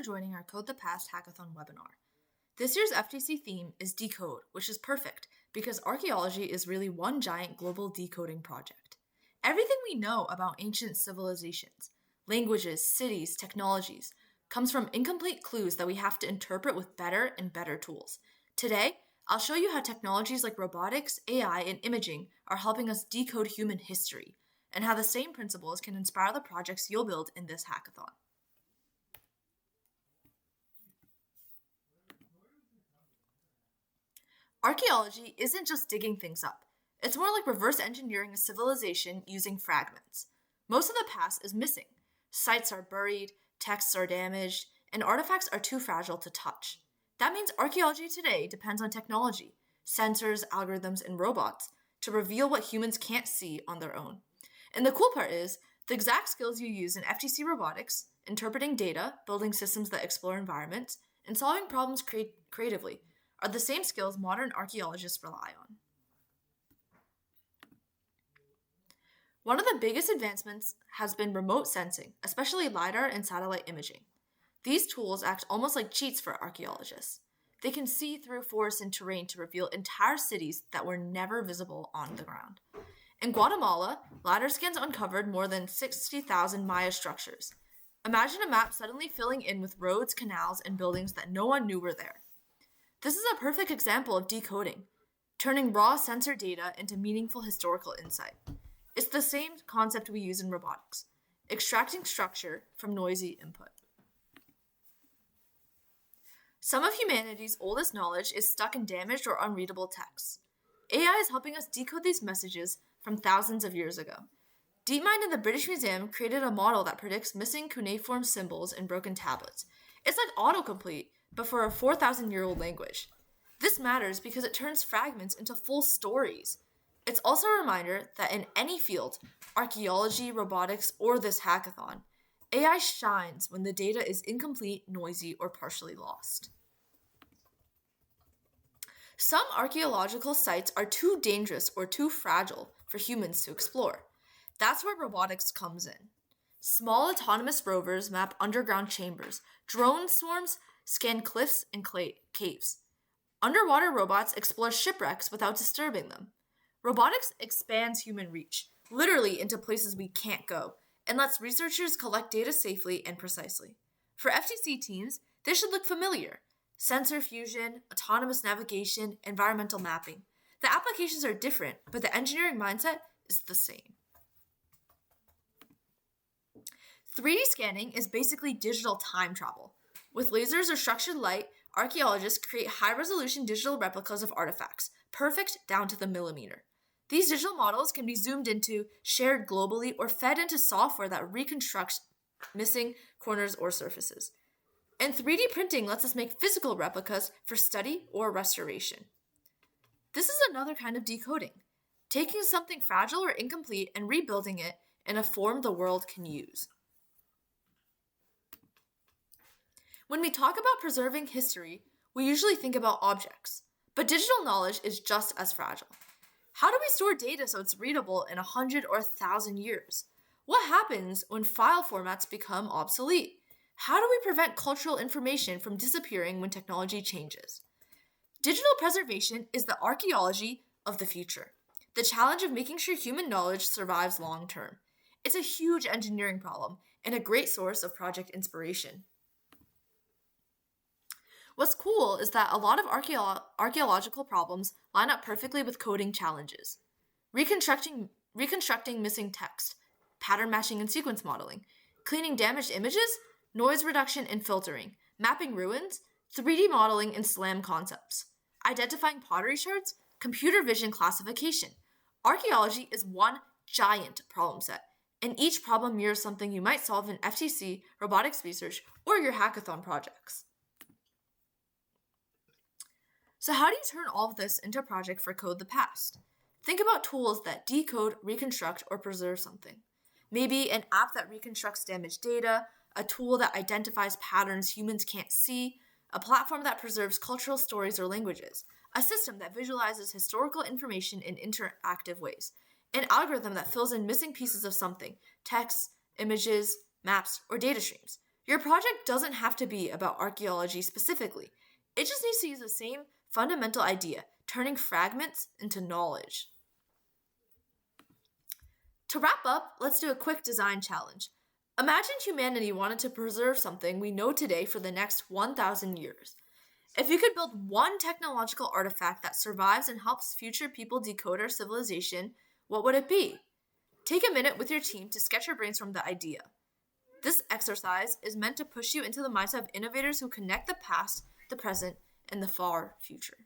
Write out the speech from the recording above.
for joining our Code the Past Hackathon webinar. This year's FTC theme is Decode, which is perfect because archaeology is really one giant global decoding project. Everything we know about ancient civilizations, languages, cities, technologies, comes from incomplete clues that we have to interpret with better and better tools. Today, I'll show you how technologies like robotics, AI, and imaging are helping us decode human history, and how the same principles can inspire the projects you'll build in this hackathon. Archaeology isn't just digging things up. It's more like reverse engineering a civilization using fragments. Most of the past is missing. Sites are buried, texts are damaged, and artifacts are too fragile to touch. That means archaeology today depends on technology, sensors, algorithms, and robots to reveal what humans can't see on their own. And the cool part is, the exact skills you use in FTC robotics, interpreting data, building systems that explore environments, and solving problems creatively, are the same skills modern archaeologists rely on. One of the biggest advancements has been remote sensing, especially LiDAR and satellite imaging. These tools act almost like cheats for archaeologists. They can see through forests and terrain to reveal entire cities that were never visible on the ground. In Guatemala, LiDAR scans uncovered more than 60,000 Maya structures. Imagine a map suddenly filling in with roads, canals, and buildings that no one knew were there. This is a perfect example of decoding, turning raw sensor data into meaningful historical insight. It's the same concept we use in robotics, extracting structure from noisy input. Some of humanity's oldest knowledge is stuck in damaged or unreadable texts. AI is helping us decode these messages from thousands of years ago. DeepMind in the British Museum created a model that predicts missing cuneiform symbols in broken tablets. It's like autocomplete, but for a 4,000-year-old language. This matters because it turns fragments into full stories. It's also a reminder that in any field, archaeology, robotics, or this hackathon, AI shines when the data is incomplete, noisy, or partially lost. Some archaeological sites are too dangerous or too fragile for humans to explore. That's where robotics comes in. Small autonomous rovers map underground chambers. Drone swarms scan cliffs and caves. Underwater robots explore shipwrecks without disturbing them. Robotics expands human reach, literally into places we can't go, and lets researchers collect data safely and precisely. For FTC teams, this should look familiar. Sensor fusion, autonomous navigation, environmental mapping. The applications are different, but the engineering mindset is the same. 3D scanning is basically digital time travel. With lasers or structured light, archaeologists create high-resolution digital replicas of artifacts, perfect down to the millimeter. These digital models can be zoomed into, shared globally, or fed into software that reconstructs missing corners or surfaces. And 3D printing lets us make physical replicas for study or restoration. This is another kind of decoding, taking something fragile or incomplete and rebuilding it in a form the world can use. When we talk about preserving history, we usually think about objects, but digital knowledge is just as fragile. How do we store data so it's readable in 100 or 1,000 years? What happens when file formats become obsolete? How do we prevent cultural information from disappearing when technology changes? Digital preservation is the archaeology of the future, the challenge of making sure human knowledge survives long term. It's a huge engineering problem and a great source of project inspiration. What's cool is that a lot of archaeological problems line up perfectly with coding challenges. Reconstructing missing text, pattern matching and sequence modeling, cleaning damaged images, noise reduction and filtering, mapping ruins, 3D modeling and SLAM concepts, identifying pottery shards, computer vision classification. Archaeology is one giant problem set, and each problem mirrors something you might solve in FTC, robotics research, or your hackathon projects. So how do you turn all of this into a project for Code the Past? Think about tools that decode, reconstruct, or preserve something. Maybe an app that reconstructs damaged data, a tool that identifies patterns humans can't see, a platform that preserves cultural stories or languages, a system that visualizes historical information in interactive ways, an algorithm that fills in missing pieces of something, texts, images, maps, or data streams. Your project doesn't have to be about archaeology specifically. It just needs to use the same fundamental idea, turning fragments into knowledge. To wrap up, let's do a quick design challenge. Imagine humanity wanted to preserve something we know today for the next 1,000 years. If you could build one technological artifact that survives and helps future people decode our civilization, what would it be? Take a minute with your team to sketch or brainstorm the idea. This exercise is meant to push you into the mindset of innovators who connect the past, the present, and the far future.